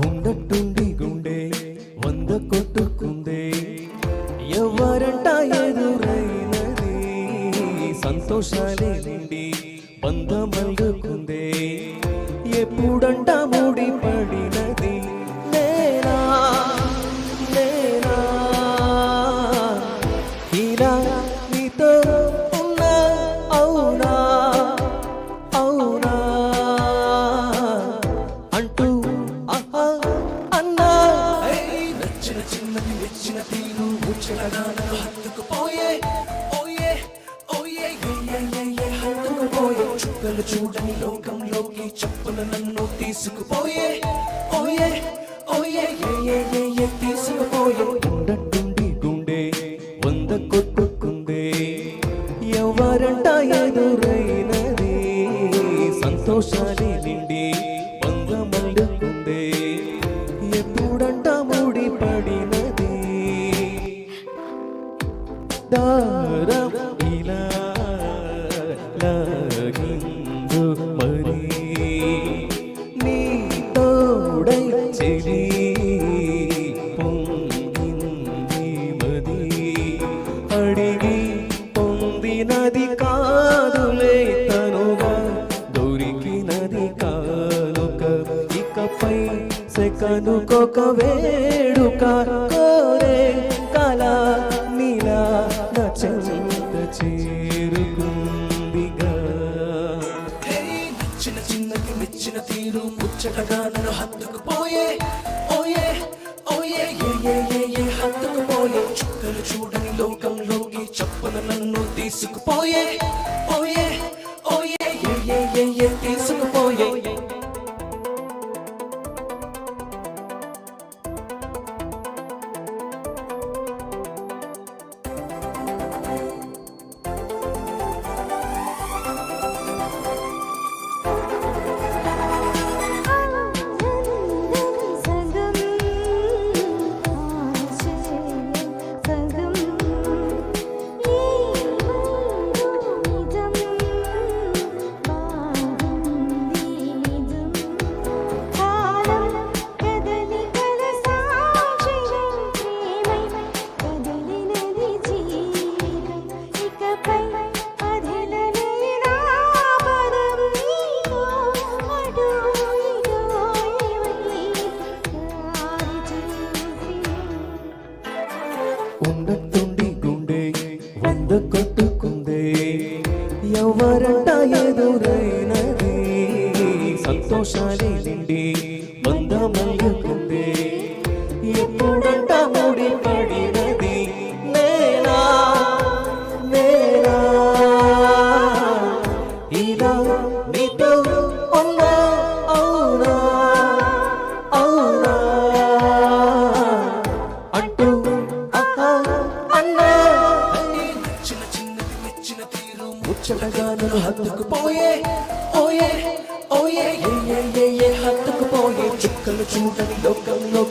ఉన్నట్టుండి గుండె వంద కొట్టుకుందే ఎవరంట ఎదురైనది సంతోషాలే నిండి బంధమల్లుకుందే ఎప్పుడంట ముడి పడినది నేనా నేనా ఇలా నీతో ఉన్నా అవునా అవునా అంటూ ఆహా అన్నా నచ్చిన చిన్నది మెచ్చిన తీరు ముచ్చటగా నన్ను హత్తుకుపోయే ఓయే ఓయే హత్తుకుపోయే చుక్కలు చూడని లోకంలోకి చెప్పున నన్ను తీసుకుపోయే ఓయే ఓయే తీసుకుపోయే ఉండట్టుండి గుండె వంద కొట్టుకుందే ఎవరంట ఎదురైనది సంతోషాలే నిండి బంధమల్లుకుందే ఎప్పుడంట ముడి పడినది దారం ఇలా లాగిందు మరి నీ తోడై చెలి పొంగింది మది అడిగి పొందినది కాదులే తనుగా దొరికినది కానుక ఇకపై సెకనుకొక వేడుక కోరే కళ నీలా నచ్చంత చేరుకుందిగా నచ్చిన చిన్నకి మెచ్చిన తీరు ముచ్చటగా నన్ను హత్తుకుపోయే ఓయే ఓయే హత్తుకుపోయే చుక్కలు చూడని లోకంలోకి చెప్పున నన్ను తీసుకుపోయే ఓయే ఓయే తీసుకుపోయే ఉన్నట్టుండి గుండె వంద కొట్టుకుందే ఎవరంట ఎదురైనది సంతోషాలే నిండి బంధమల్లుకుందే ఎప్పుడంట ముడి పడినది నేనా నేనా ఇలా నీతో ఉన్నా అవునా అవునా అంటూ ముచ్చటగా నన్ను హత్తుకుపోయే ఓయే ఓయే హత్తుకుపోయే చుక్కలు చూడని లోకంలో